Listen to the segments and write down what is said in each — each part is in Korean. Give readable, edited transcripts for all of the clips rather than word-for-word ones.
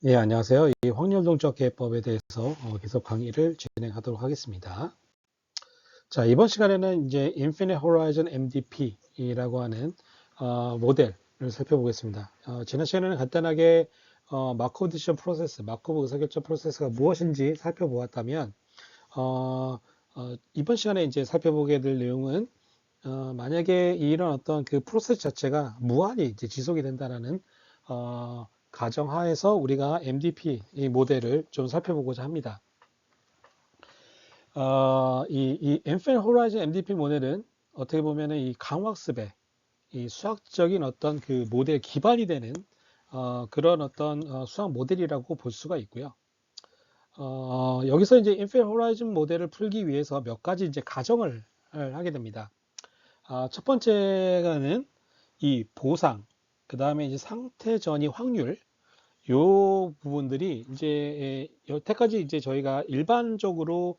예, 안녕하세요. 이 확률동적 계법에 대해서 계속 강의를 진행하도록 하겠습니다. 자, 이번 시간에는 이제 Infinite Horizon MDP라고 하는 모델을 살펴보겠습니다. 지난 시간에는 간단하게 마코브 디시전 프로세스, 마코브 의사결정 프로세스가 무엇인지 살펴보았다면 이번 시간에 이제 살펴보게 될 내용은 만약에 이런 어떤 그 프로세스 자체가 무한히 이제 지속이 된다라는 가정하에서 우리가 MDP 이 모델을 좀 살펴보고자 합니다. 이 Infinite Horizon MDP 모델은 어떻게 보면은 이 강학습의 이 수학적인 어떤 그 모델 기반이 되는 그런 어떤 수학 모델이라고 볼 수가 있고요. 여기서 이제 Infinite Horizon 모델을 풀기 위해서 몇 가지 이제 가정을 하게 됩니다. 첫 번째가는 이 보상, 그 다음에 이제 상태 전이 확률, 요 부분들이 이제 여태까지 이제 저희가 일반적으로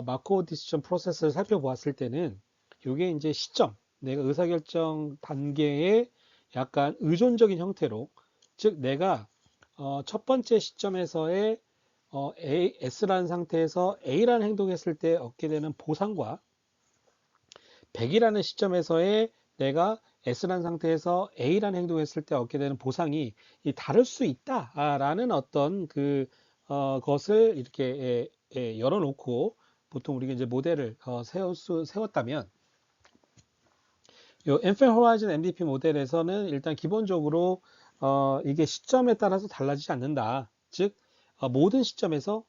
마코 디시전 프로세스를 살펴보았을 때는 요게 이제 시점, 내가 의사결정 단계의 약간 의존적인 형태로, 즉 내가 첫 번째 시점에서의 S라는 상태에서 A라는 행동했을 때 얻게 되는 보상과 100이라는 시점에서의 내가 S라는 상태에서 A라는 행동을 했을 때 얻게 되는 보상이 다를 수 있다라는 어떤 것을 이렇게 열어놓고 보통 우리가 이제 모델을 세웠다면 이 Infinite Horizon MDP 모델에서는 일단 기본적으로 이게 시점에 따라서 달라지지 않는다. 즉 모든 시점에서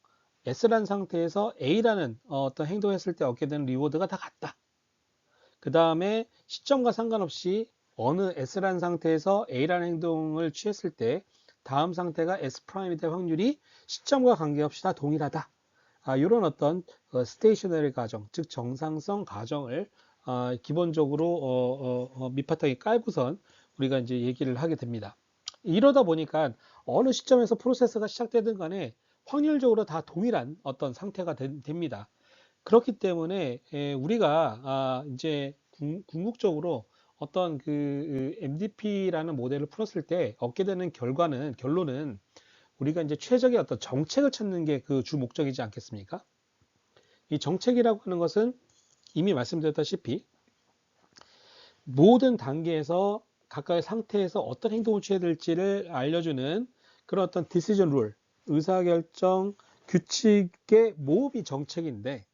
S라는 상태에서 A라는 어떤 행동을 했을 때 얻게 되는 리워드가 다 같다. 그 다음에 시점과 상관없이 어느 S라는 상태에서 A라는 행동을 취했을 때 다음 상태가 S'이 될 확률이 시점과 관계없이 다 동일하다. 이런 어떤 스테이셔너리 가정, 즉 정상성 가정을 기본적으로 밑바탕에 깔고선 우리가 이제 얘기를 하게 됩니다. 이러다 보니까 어느 시점에서 프로세스가 시작되든 간에 확률적으로 다 동일한 어떤 상태가 됩니다. 그렇기 때문에 우리가 이제 궁극적으로 어떤 그 MDP라는 모델을 풀었을 때 얻게 되는 결론은 우리가 이제 최적의 어떤 정책을 찾는 게 그 주 목적이지 않겠습니까? 이 정책이라고 하는 것은 이미 말씀드렸다시피 모든 단계에서 각각의 상태에서 어떤 행동을 취해야 될지를 알려주는 그런 어떤 디시전 룰, 의사결정 규칙의 모음이 정책인데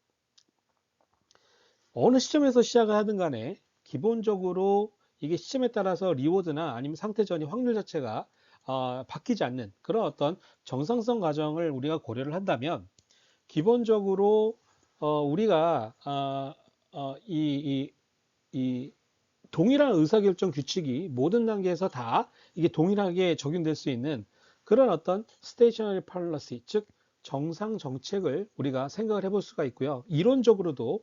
어느 시점에서 시작을 하든 간에 기본적으로 이게 시점에 따라서 리워드나 아니면 상태 전이 확률 자체가 바뀌지 않는 그런 어떤 정상성 과정을 우리가 고려를 한다면 기본적으로 우리가 이 동일한 의사결정 규칙이 모든 단계에서 다 이게 동일하게 적용될 수 있는 그런 어떤 스테이셔너리 팔러시, 즉 정상 정책을 우리가 생각을 해볼 수가 있고요. 이론적으로도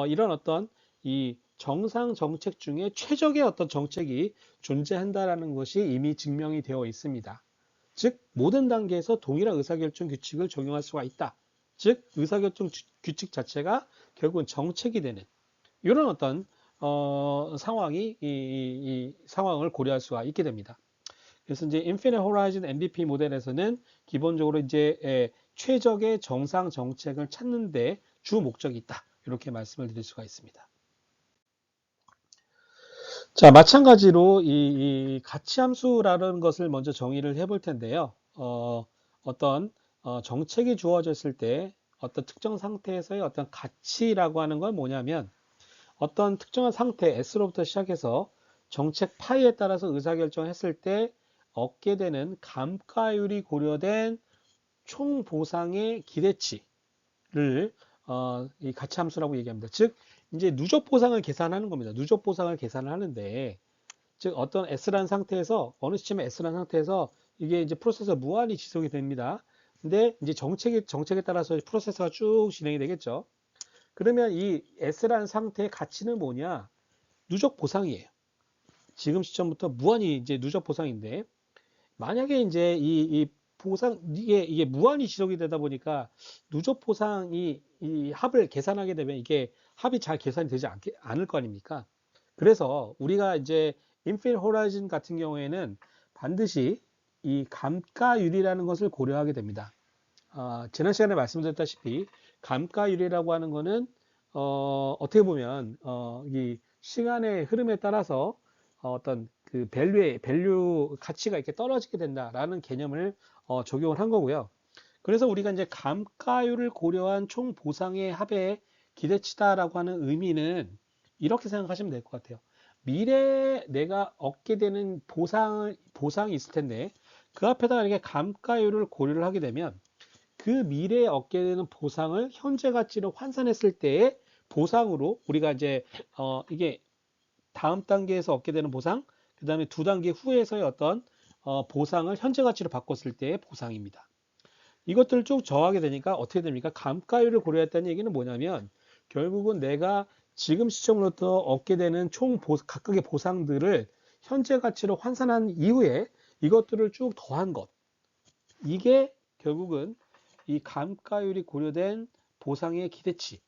이런 어떤 이 정상 정책 중에 최적의 어떤 정책이 존재한다라는 것이 이미 증명이 되어 있습니다. 즉 모든 단계에서 동일한 의사결정 규칙을 적용할 수가 있다. 즉 의사결정 규칙 자체가 결국은 정책이 되는 이런 어떤 상황이 이 상황을 고려할 수가 있게 됩니다. 그래서 이제 Infinite Horizon MVP 모델에서는 기본적으로 이제 최적의 정상 정책을 찾는데 주 목적이 있다. 이렇게 말씀을 드릴 수가 있습니다. 자, 마찬가지로 이 가치함수라는 것을 먼저 정의를 해볼 텐데요. 어떤 정책이 주어졌을 때 어떤 특정 상태에서의 어떤 가치라고 하는 건 뭐냐면 어떤 특정한 상태 S로부터 시작해서 정책 파이에 따라서 의사결정을 했을 때 얻게 되는 감가율이 고려된 총 보상의 기대치를 이 가치함수라고 얘기합니다. 즉 이제 누적 보상을 계산하는 겁니다. 누적 보상을 계산을 하는데 즉 어떤 S라는 상태에서 어느 시점에 S라는 상태에서 이게 이제 프로세스가 무한히 지속이 됩니다. 근데 이제 정책에 따라서 프로세스가 쭉 진행이 되겠죠. 그러면 이 S라는 상태의 가치는 뭐냐? 누적 보상이에요. 지금 시점부터 무한히 이제 누적 보상인데 만약에 이제 이 보상 이게 무한히 지속이 되다 보니까 누적 보상이 이 합을 계산하게 되면 이게 합이 잘 계산이 되지 않을 거 아닙니까? 그래서 우리가 이제 인피니트 호라이즌 같은 경우에는 반드시 이 감가율이라는 것을 고려하게 됩니다. 지난 시간에 말씀드렸다시피 감가율이라고 하는 거는 어떻게 보면 이 시간의 흐름에 따라서 어떤 그 밸류 가치가 이렇게 떨어지게 된다라는 개념을 적용을 한 거고요. 그래서 우리가 이제 감가율을 고려한 총 보상의 합의 기대치다라고 하는 의미는 이렇게 생각하시면 될 것 같아요. 미래에 내가 얻게 되는 보상이 있을 텐데 그 앞에다가 이렇게 감가율을 고려를 하게 되면 그 미래에 얻게 되는 보상을 현재 가치로 환산했을 때의 보상으로 우리가 이제 이게 다음 단계에서 얻게 되는 보상, 그 다음에 두 단계 후에서의 어떤 보상을 현재 가치로 바꿨을 때의 보상입니다. 이것들을 쭉 정하게 되니까 어떻게 됩니까? 감가율을 고려했다는 얘기는 뭐냐면 결국은 내가 지금 시점으로부터 얻게 되는 각각의 보상들을 현재 가치로 환산한 이후에 이것들을 쭉 더한 것. 이게 결국은 이 감가율이 고려된 보상의 기대치,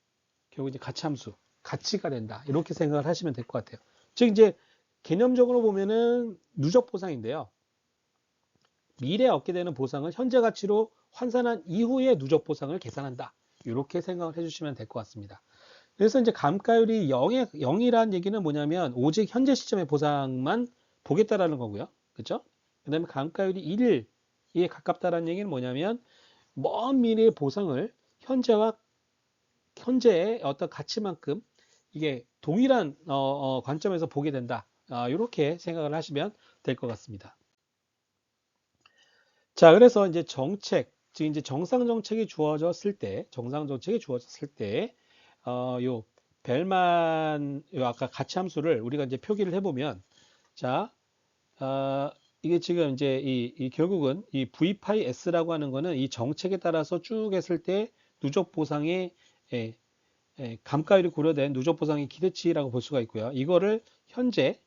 결국 이제 가치함수, 가치가 된다. 이렇게 생각을 하시면 될 것 같아요. 즉 이제 개념적으로 보면은 누적 보상인데요. 미래에 얻게 되는 보상을 현재 가치로 환산한 이후에 누적 보상을 계산한다. 이렇게 생각을 해주시면 될 것 같습니다. 그래서 이제 감가율이 0이라는 얘기는 뭐냐면 오직 현재 시점의 보상만 보겠다라는 거고요. 그렇죠? 그 다음에 감가율이 1에 가깝다라는 얘기는 뭐냐면 먼 미래의 보상을 현재의 어떤 가치만큼 이게 동일한 관점에서 보게 된다. 이렇게 생각을 하시면 될 것 같습니다. 자, 그래서 이제 즉 이제 정상 정책이 주어졌을 때, 요 요 아까 가치함수를 우리가 이제 표기를 해보면, 자, 이게 지금 이제 결국은 이 V 파이 S라고 하는 거는 이 정책에 따라서 쭉 했을 때 누적 보상의 예, 감가율이 고려된 누적 보상의 기대치라고 볼 수가 있고요. 이거를 현재,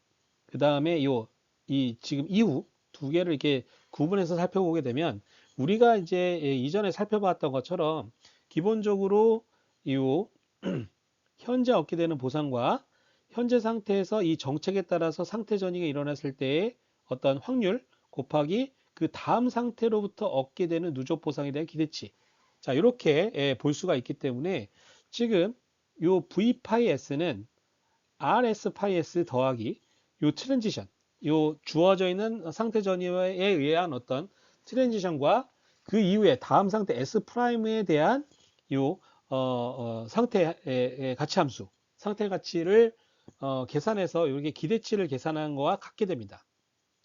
그 다음에 이 지금 이후 두 개를 이렇게 구분해서 살펴보게 되면 우리가 이제 이전에 살펴봤던 것처럼 기본적으로 이 현재 얻게 되는 보상과 현재 상태에서 이 정책에 따라서 상태 전이가 일어났을 때의 어떤 확률 곱하기 그 다음 상태로부터 얻게 되는 누적 보상에 대한 기대치. 자, 이렇게 볼 수가 있기 때문에 지금 요 V 파이 S는 RS 파이 S 더하기 요 트랜지션, 요 주어져 있는 상태 전이에 의한 어떤 트랜지션과 그 이후에 다음 상태 S 프라임에 대한 요 상태의 가치 함수, 상태 가치를 계산해서 이렇게 기대치를 계산한 거와 같게 됩니다.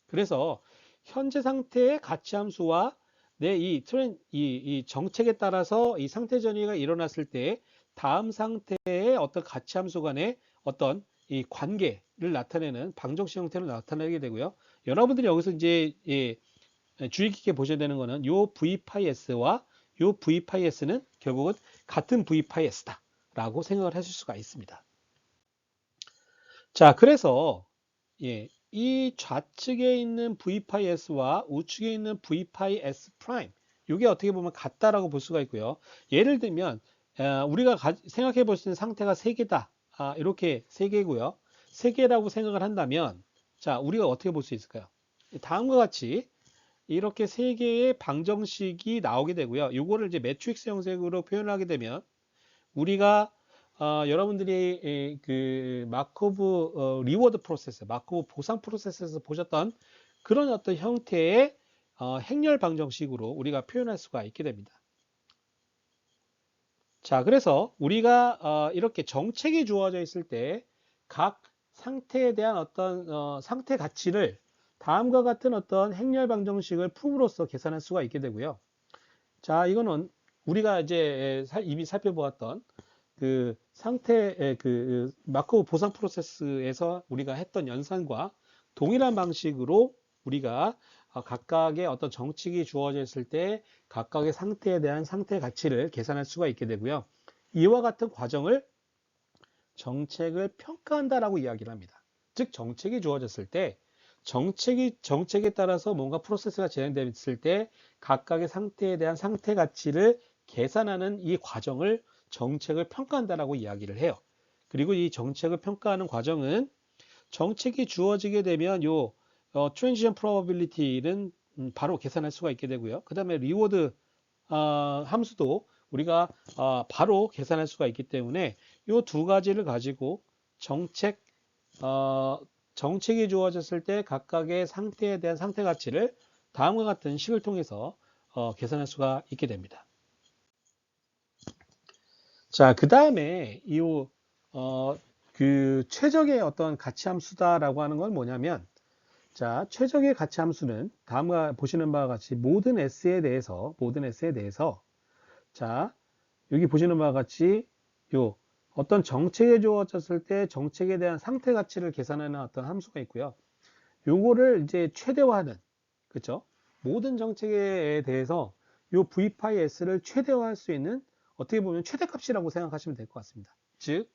그래서 현재 상태의 가치 함수와 이 정책에 따라서 이 상태 전이가 일어났을 때 다음 상태의 어떤 가치 함수 간의 어떤 이 관계를 나타내는 방정식 형태로 나타내게 되고요. 여러분들이 여기서 이제 주의 깊게 보셔야 되는 거는 요 V 파이 S와 요 V 파이 S는 결국은 같은 V 파이 S다 라고 생각을 하실 수가 있습니다. 자, 그래서 이 좌측에 있는 V 파이 S와 우측에 있는 V 파이 S 프라임 이게 어떻게 보면 같다라고 볼 수가 있고요. 예를 들면 우리가 생각해 볼 수 있는 상태가 세 개다. 이렇게 세 개고요. 세 개라고 생각을 한다면 자, 우리가 어떻게 볼 수 있을까요? 다음과 같이 이렇게 세 개의 방정식이 나오게 되고요. 이거를 이제 매트릭스 형식으로 표현하게 되면 우리가 여러분들이 그 마코브 리워드 프로세스, 마코브 보상 프로세스에서 보셨던 그런 어떤 형태의 행렬 방정식으로 우리가 표현할 수가 있게 됩니다. 자, 그래서 우리가 이렇게 정책이 주어져 있을 때 각 상태에 대한 어떤 상태 가치를 다음과 같은 어떤 행렬 방정식을 품으로써 계산할 수가 있게 되고요. 자, 이거는 우리가 이제 이미 살펴보았던 그 상태의 그 마코브 보상 프로세스에서 우리가 했던 연산과 동일한 방식으로 우리가 각각의 어떤 정책이 주어져 있을 때 각각의 상태에 대한 상태 가치를 계산할 수가 있게 되고요. 이와 같은 과정을 정책을 평가한다라고 이야기를 합니다. 즉 정책이 주어졌을 때 정책에 따라서 뭔가 프로세스가 진행됐을 때 각각의 상태에 대한 상태 가치를 계산하는 이 과정을 정책을 평가한다라고 이야기를 해요. 그리고 이 정책을 평가하는 과정은 정책이 주어지게 되면 요 transition probability는 바로 계산할 수가 있게 되고요. 그 다음에 리워드 함수도 우리가 바로 계산할 수가 있기 때문에 이 두 가지를 가지고 정책, 어, 정책이 주어졌을 때 각각의 상태에 대한 상태 가치를 다음과 같은 식을 통해서 계산할 수가 있게 됩니다. 자, 그 다음에 그 최적의 어떤 가치 함수다라고 하는 건 뭐냐면, 자, 최적의 가치 함수는 다음과 보시는 바와 같이 모든 S에 대해서, 자, 여기 보시는 바와 같이 요 어떤 정책에 주어졌을 때 정책에 대한 상태 가치를 계산하는 어떤 함수가 있고요. 요거를 이제 최대화하는, 그렇죠? 모든 정책에 대해서 요 v s를 최대화할 수 있는 어떻게 보면 최대값이라고 생각하시면 될 것 같습니다. 즉,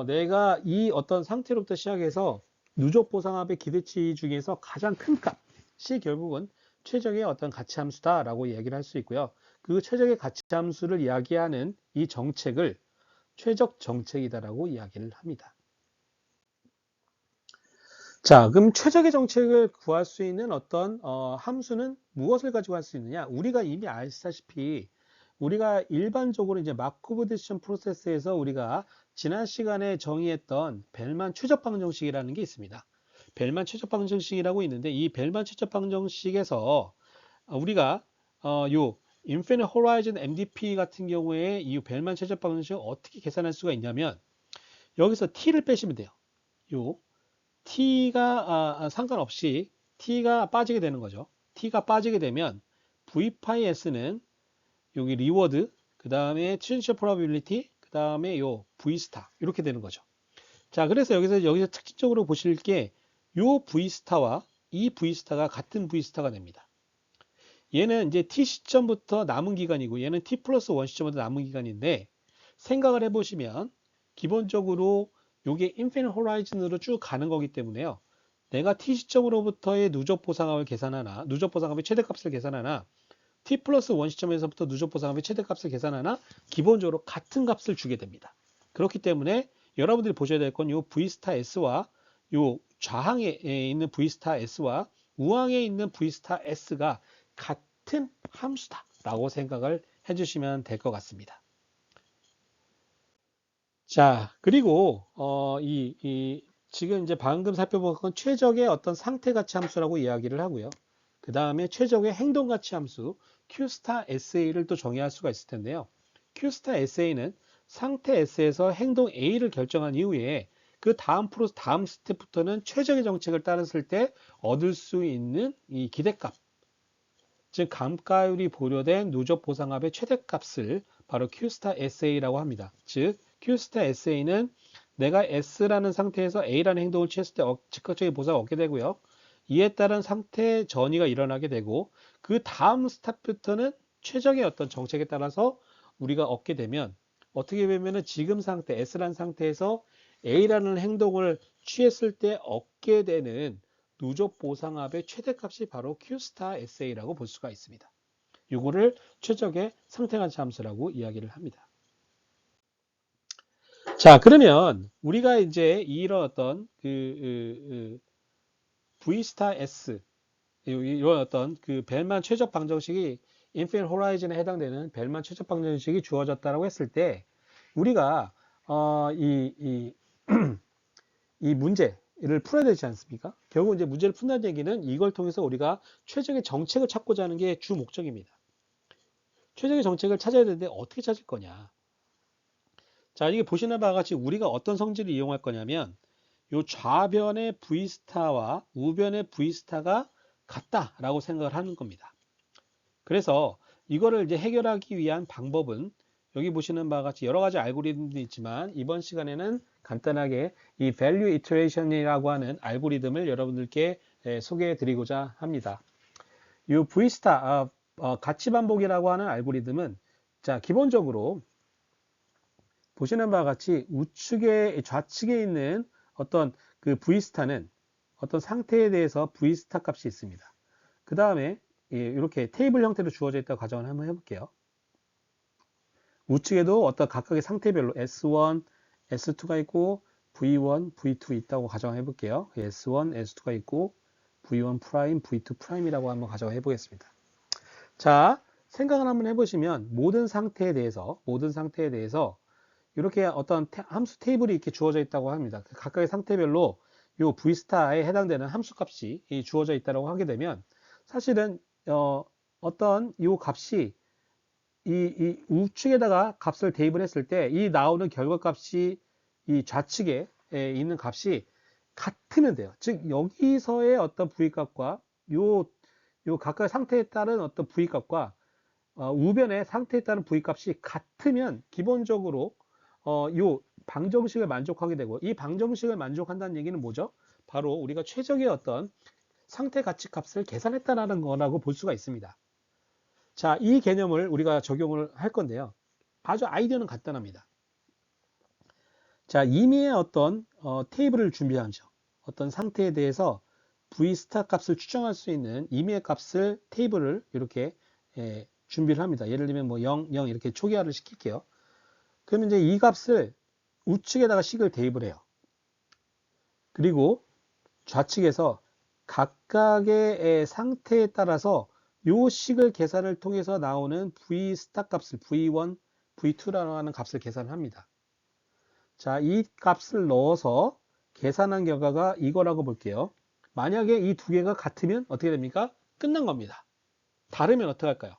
내가 이 어떤 상태로부터 시작해서 누적 보상합의 기대치 중에서 가장 큰 값이 결국은 최적의 어떤 가치 함수다라고 이야기를 할 수 있고요. 그 최적의 가치 함수를 이야기하는 이 정책을 최적 정책이다라고 이야기를 합니다. 자, 그럼 최적의 정책을 구할 수 있는 어떤 함수는 무엇을 가지고 할 수 있느냐? 우리가 이미 아시다시피 우리가 일반적으로 이제 마코브 디시전 프로세스에서 우리가 지난 시간에 정의했던 벨만 최적 방정식이라는 게 있습니다. 벨만 최적 방정식이라고 있는데 이 벨만 최적 방정식에서 우리가 요 인피니트 호라이즌 MDP 같은 경우에 이 벨만 최적 방정식을 어떻게 계산할 수가 있냐면 여기서 t를 빼시면 돼요. 요 t가 상관없이 t가 빠지게 되는 거죠. t가 빠지게 되면 v-s는 여기 리워드, 그 다음에 potential probability, 그 다음에 요 v 스타 이렇게 되는 거죠. 자, 그래서 여기서 특징적으로 보실 게 요 v 스타와 이 v 스타가 같은 v 스타가 됩니다. 얘는 이제 t 시점부터 남은 기간이고 얘는 t 플러스 1 시점부터 남은 기간인데 생각을 해보시면 기본적으로 이게 인피니트 호라이즌으로 쭉 가는 거기 때문에요. 내가 t 시점으로부터의 누적 보상합을 계산하나 누적 보상합의 최대값을 계산하나 t 플러스 1 시점에서부터 누적 보상합의 최대값을 계산하나 기본적으로 같은 값을 주게 됩니다. 그렇기 때문에 여러분들이 보셔야 될 건 요 v 스타 s와 요 좌항에 있는 v 스타 s와 우항에 있는 v 스타 s가 같은 함수다라고 생각을 해주시면 될 것 같습니다. 자, 그리고 지금 이제 방금 살펴본 건 최적의 어떤 상태 가치 함수라고 이야기를 하고요. 그 다음에 최적의 행동 가치 함수 Q스타 SA를 또 정의할 수가 있을 텐데요. Q스타 SA는 상태 S에서 행동 A를 결정한 이후에 그 다음 스텝부터는 최적의 정책을 따랐을 때 얻을 수 있는 이 기대값, 즉 감가율이 보료된 누적 보상합의 최대값을 바로 Q스타 SA라고 합니다. 즉 Q스타 SA는 내가 S라는 상태에서 A라는 행동을 취했을 때 즉각적인 보상을 얻게 되고요. 이에 따른 상태 전이가 일어나게 되고 그 다음 스텝부터는 최적의 어떤 정책에 따라서 우리가 얻게 되면 어떻게 보면은 지금 상태 S라는 상태에서 A라는 행동을 취했을 때 얻게 되는 누적 보상합의 최대값이 바로 Q스타 SA라고 볼 수가 있습니다. 이거를 최적의 상태관치 함수라고 이야기를 합니다. 자, 그러면 우리가 이제 이런 어떤 V스타 S 이런 어떤 그 벨만 최적 방정식이 인피니트 호라이즌에 해당되는 벨만 최적 방정식이 주어졌다고 했을 때 우리가 이 문제를 풀어야 되지 않습니까? 결국 이제 문제를 푼다는 얘기는 이걸 통해서 우리가 최적의 정책을 찾고자 하는 게 주 목적입니다. 최적의 정책을 찾아야 되는데 어떻게 찾을 거냐? 자, 이게 보시는 바와 같이 우리가 어떤 성질을 이용할 거냐면 요 좌변의 V스타와 우변의 V스타가 같다라고 생각을 하는 겁니다. 그래서 이거를 이제 해결하기 위한 방법은 여기 보시는 바와 같이 여러 가지 알고리즘도 있지만 이번 시간에는 간단하게 이 value iteration이라고 하는 알고리즘을 여러분들께 소개해 드리고자 합니다. 이 V스타, 가치 반복이라고 하는 알고리즘은 자, 기본적으로 보시는 바와 같이 좌측에 있는 어떤 그 V스타는 어떤 상태에 대해서 V스타 값이 있습니다. 그 다음에 이렇게 테이블 형태로 주어져 있다고 가정을 한번 해볼게요. 우측에도 어떤 각각의 상태별로 S1, S2가 있고 V1, V2 있다고 가정해 볼게요. S1, S2가 있고 V1 프라임, V2 프라임이라고 한번 가져가 해보겠습니다. 자, 생각을 한번 해보시면 모든 상태에 대해서 이렇게 어떤 함수 테이블이 이렇게 주어져 있다고 합니다. 각각의 상태별로 요 V스타에 해당되는 함수 값이 주어져 있다고 하게 되면 사실은 어떤 요 값이 이 우측에다가 값을 대입을 했을 때 이 나오는 결과값이 이 좌측에 있는 값이 같으면 돼요. 즉 여기서의 어떤 V값과 요 각각의 상태에 따른 어떤 V값과 우변의 상태에 따른 V값이 같으면 기본적으로 요 방정식을 만족하게 되고, 이 방정식을 만족한다는 얘기는 뭐죠? 바로 우리가 최적의 어떤 상태 가치 값을 계산했다라는 거라고 볼 수가 있습니다. 자, 이 개념을 우리가 적용을 할 건데요. 아주 아이디어는 간단합니다. 자, 임의의 어떤 테이블을 준비하죠. 어떤 상태에 대해서 V스타 값을 추정할 수 있는 임의의 값을 테이블을 이렇게 준비를 합니다. 예를 들면 뭐 0, 0 이렇게 초기화를 시킬게요. 그러면 이제 이 값을 우측에다가 식을 대입을 해요. 그리고 좌측에서 각각의 상태에 따라서 요 식을 계산을 통해서 나오는 V스타 값을 V1, V2라고 하는 값을 계산을 합니다. 자, 이 값을 넣어서 계산한 결과가 이거라고 볼게요. 만약에 이 두 개가 같으면 어떻게 됩니까? 끝난 겁니다. 다르면 어떻게 할까요?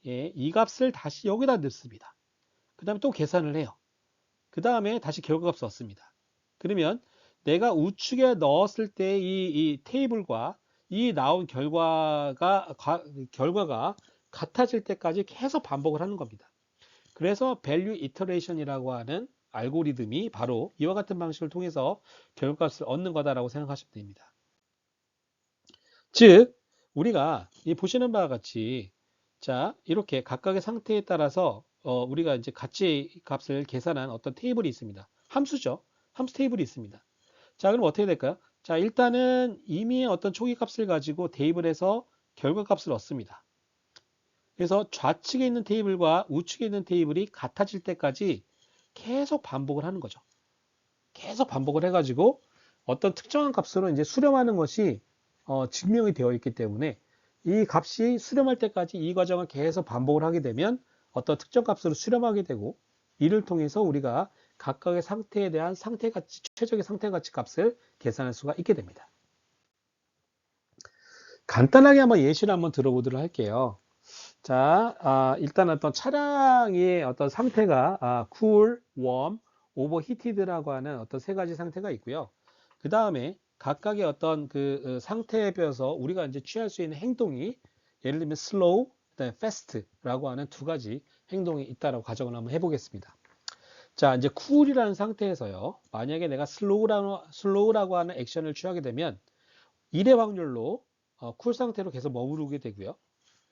예, 이 값을 다시 여기다 넣습니다. 그 다음에 또 계산을 해요. 그 다음에 다시 결과값을 얻습니다. 그러면 내가 우측에 넣었을 때 이 테이블과 이 나온 결과가 같아질 때까지 계속 반복을 하는 겁니다. 그래서 value iteration이라고 하는 알고리즘이 바로 이와 같은 방식을 통해서 결과값을 얻는 거다라고 생각하시면 됩니다. 즉, 우리가 이 보시는 바와 같이 자, 이렇게 각각의 상태에 따라서 우리가 이제 가치 값을 계산한 어떤 테이블이 있습니다. 함수죠. 함수 테이블이 있습니다. 자, 그럼 어떻게 될까요? 자, 일단은 임의의 어떤 초기 값을 가지고 대입을 해서 결과 값을 얻습니다. 그래서 좌측에 있는 테이블과 우측에 있는 테이블이 같아질 때까지 계속 반복을 하는 거죠. 계속 반복을 해가지고 어떤 특정한 값으로 이제 수렴하는 것이 증명이 되어 있기 때문에 이 값이 수렴할 때까지 이 과정을 계속 반복을 하게 되면 어떤 특정 값으로 수렴하게 되고, 이를 통해서 우리가 각각의 상태에 대한 상태 가치, 최적의 상태 가치 값을 계산할 수가 있게 됩니다. 간단하게 한번 예시를 한번 들어보도록 할게요. 자, 일단 어떤 차량의 어떤 상태가 cool, warm, overheated라고 하는 어떤 세 가지 상태가 있고요. 그 다음에 각각의 어떤 그 상태에 비해서 우리가 이제 취할 수 있는 행동이 예를 들면 slow, 그다음에 fast라고 하는 두 가지 행동이 있다라고 가정을 한번 해보겠습니다. 자, 이제 cool이라는 상태에서요. 만약에 내가 slow라고 하는 액션을 취하게 되면 1의 확률로 쿨 상태로 계속 머무르게 되고요.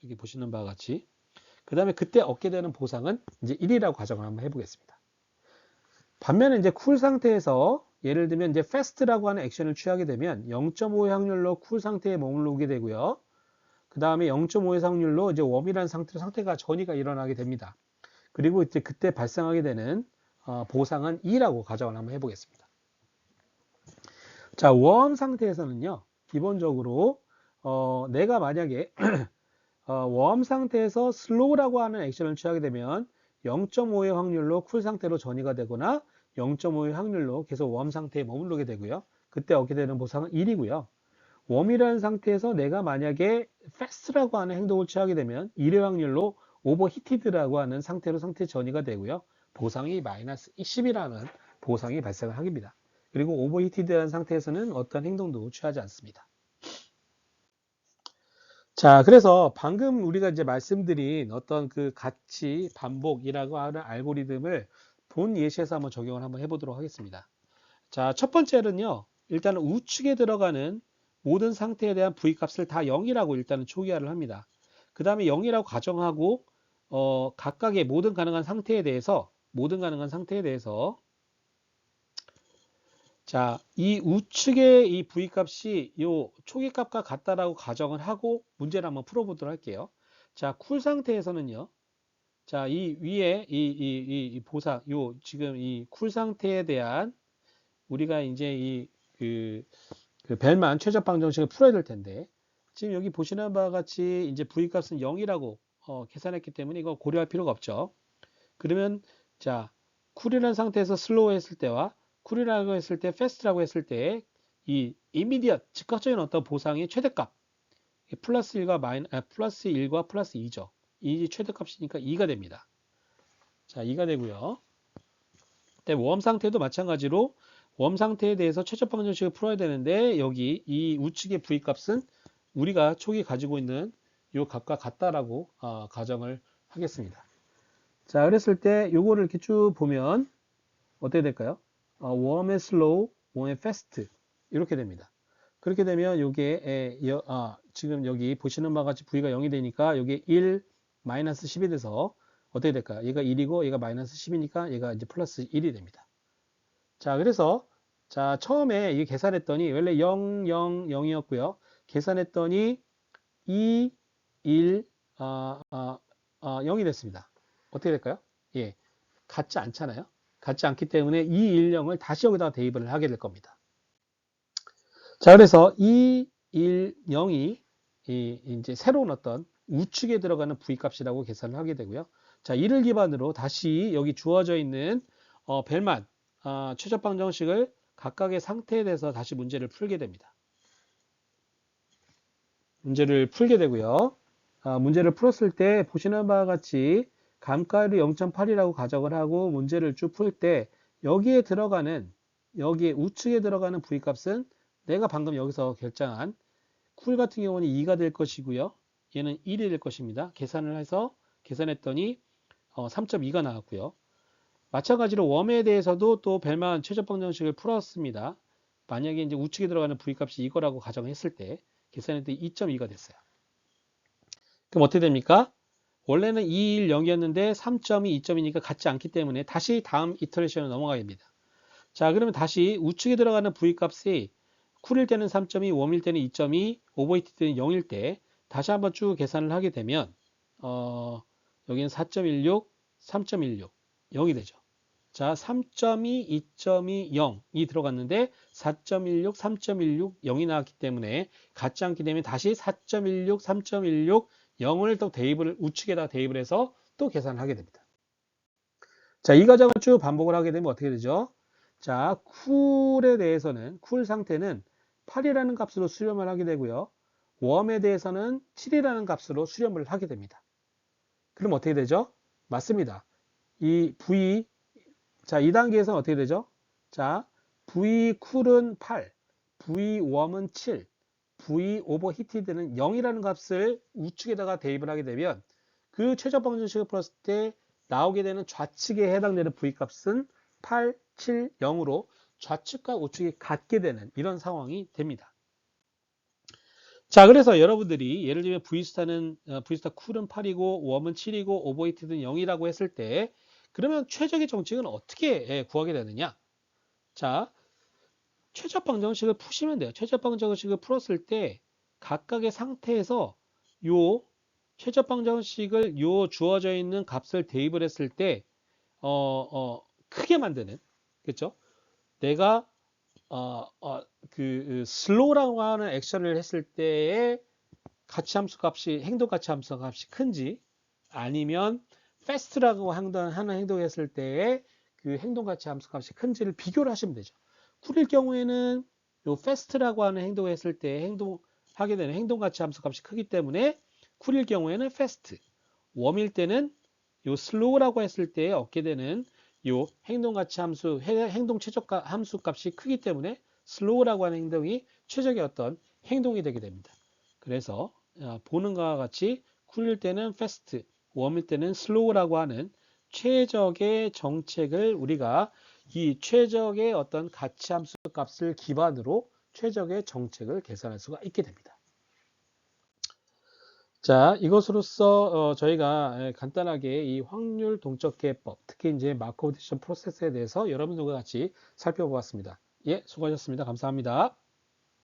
여기 보시는 바와 같이. 그 다음에 그때 얻게 되는 보상은 이제 1이라고 가정을 한번 해보겠습니다. 반면에 이제 쿨 상태에서 예를 들면 이제 fast라고 하는 액션을 취하게 되면 0.5의 확률로 쿨 상태에 머무르게 되고요. 그 다음에 0.5의 확률로 이제 웜이라는 상태가 전이가 일어나게 됩니다. 그리고 이제 그때 발생하게 되는 보상은 2라고 가정을 한번 해보겠습니다. 자, 웜 상태에서는요, 기본적으로 내가 만약에 웜 상태에서 슬로우라고 하는 액션을 취하게 되면 0.5의 확률로 쿨 상태로 전이가 되거나 0.5의 확률로 계속 웜 상태에 머무르게 되고요. 그때 얻게 되는 보상은 1이고요. 웜이라는 상태에서 내가 만약에 fast라고 하는 행동을 취하게 되면 1의 확률로 overheated라고 하는 상태로 상태 전이가 되고요. 보상이 마이너스 10이라는 보상이 발생을 합니다. 그리고 overheated라는 상태에서는 어떤 행동도 취하지 않습니다. 자, 그래서 방금 우리가 이제 말씀드린 어떤 그 가치 반복이라고 하는 알고리즘을 본 예시에서 한번 적용을 한번 해보도록 하겠습니다. 자, 첫 번째는요, 일단은 우측에 들어가는 모든 상태에 대한 V값을 다 0이라고 일단은 초기화를 합니다. 그 다음에 0이라고 가정하고, 각각의 모든 가능한 상태에 대해서, 자, 이 우측의 이 V값이 요 초기값과 같다라고 가정을 하고 문제를 한번 풀어보도록 할게요. 자, 쿨 상태에서는요. 자, 이 위에 이 보상, 요 지금 이 쿨 상태에 대한 우리가 이제 그 벨만 최적 방정식을 풀어야 될 텐데, 지금 여기 보시는 바와 같이 이제 V 값은 0이라고 계산했기 때문에 이거 고려할 필요가 없죠. 그러면 자, 쿨이라는 상태에서 슬로우 했을 때와 쿨이라고 했을 때, 패스트라고 했을 때 이 이미디엇 즉각적인 어떤 보상의 최대값 플러스 1과 플러스 1과 플러스 2죠. 이 최대값이니까 2가 됩니다. 자, 2가 되고요. 웜 상태도 마찬가지로 웜 상태에 대해서 최적방 정식을 풀어야 되는데 여기 이 우측의 V 값은 우리가 초기 가지고 있는 이 값과 같다라고 가정을 하겠습니다. 자, 그랬을 때 요거를 이렇게 쭉 보면 어떻게 될까요? 웜의 슬로우, 웜의 패스트 이렇게 됩니다. 그렇게 되면 요게 지금 여기 보시는 바와 같이 V가 0이 되니까 요게 1, 마이너스 10이 돼서 어떻게 될까요? 얘가 1이고 얘가 마이너스 10이니까 얘가 이제 플러스 1이 됩니다. 자, 그래서 자, 처음에 이게 계산했더니 원래 0, 0, 0이었고요. 계산했더니 2, 1, 0이 됐습니다. 어떻게 될까요? 예, 같지 않잖아요. 같지 않기 때문에 2, 1, 0을 다시 여기다가 대입을 하게 될 겁니다. 자, 그래서 2, 1, 0이 이제 새로운 어떤 우측에 들어가는 V 값이라고 계산을 하게 되고요. 자, 이를 기반으로 다시 여기 주어져 있는 벨만 최적방 정식을 각각의 상태에 대해서 다시 문제를 풀게 됩니다. 문제를 풀게 되고요. 문제를 풀었을 때 보시는 바와 같이 감가율이 0.8이라고 가정을 하고 문제를 쭉 풀 때 여기에 들어가는 여기에 우측에 들어가는 V 값은 내가 방금 여기서 결정한 쿨 같은 경우는 2가 될 것이고요. 얘는 1이 될 것입니다. 계산을 해서 계산했더니 3.2가 나왔고요. 마찬가지로 웜에 대해서도 또 벨만 최적방 정식을 풀었습니다. 만약에 이제 우측에 들어가는 V 값이 이거라고 가정했을 때 계산했더니 2.2가 됐어요. 그럼 어떻게 됩니까? 원래는 2, 1, 0이었는데 3.2, 2.2니까 같지 않기 때문에 다시 다음 이터레이션으로 넘어가야 됩니다. 자, 그러면 다시 우측에 들어가는 V 값이 쿨일 때는 3.2, 웜일 때는 2.2, 오버히트 때는 0일 때 다시 한번 쭉 계산을 하게 되면 여기는 4.16, 3.16, 0이 되죠. 자, 3.2, 2.2, 0이 들어갔는데 4.16, 3.16, 0이 나왔기 때문에 같지 않기 때문에 다시 4.16, 3.16, 0을 또 우측에다 대입을 해서 또 계산을 하게 됩니다. 자, 이 과정을 쭉 반복을 하게 되면 어떻게 되죠? 자, 쿨에 대해서는 쿨 상태는 8이라는 값으로 수렴을 하게 되고요. 웜에 대해서는 7이라는 값으로 수렴을 하게 됩니다. 그럼 어떻게 되죠? 맞습니다. 이 V 자, 이 단계에서는 어떻게 되죠? 자, V 쿨은 8, V 웜은 7, V 오버히티드는 0이라는 값을 우측에다가 대입을 하게 되면 그 최적방 정식을 풀었을 때 나오게 되는 좌측에 해당되는 V 값은 8, 7, 0으로 좌측과 우측이 같게 되는 이런 상황이 됩니다. 자, 그래서 여러분들이 예를 들면 V스타 쿨은 8이고 웜은 7이고 오버히트는 0이라고 했을 때 그러면 최적의 정책은 어떻게 구하게 되느냐? 자, 최적방 정식을 푸시면 돼요. 최적방 정식을 풀었을 때 각각의 상태에서 요 최적방 정식을 요 주어져 있는 값을 대입을 했을 때 크게 만드는 그렇죠? 내가 슬로우라고 하는 액션을 했을 때의 가치함수 값이 행동 가치함수 값이 큰지 아니면 fast라고 하는 행동을 했을 때의 그 행동 가치함수 값이 큰지를 비교를 하시면 되죠. 쿨일 경우에는 요 fast라고 하는 행동을 했을 때 행동하게 되는 행동 가치함수 값이 크기 때문에 쿨일 경우에는 fast, 웜일 때는 요 slow라고 했을 때 얻게 되는 요 행동 가치함수, 행동 최적 함수 값이 크기 때문에 slow라고 하는 행동이 최적의 어떤 행동이 되게 됩니다. 그래서 보는 것과 같이 쿨일 때는 fast, 웜일 때는 slow라고 하는 최적의 정책을 우리가 이 최적의 어떤 가치함수 값을 기반으로 최적의 정책을 계산할 수가 있게 됩니다. 자, 이것으로써 저희가 간단하게 이 확률 동적계법, 특히 이제 마코브 디시전 프로세스에 대해서 여러분들과 같이 살펴보았습니다. 예, 수고하셨습니다. 감사합니다.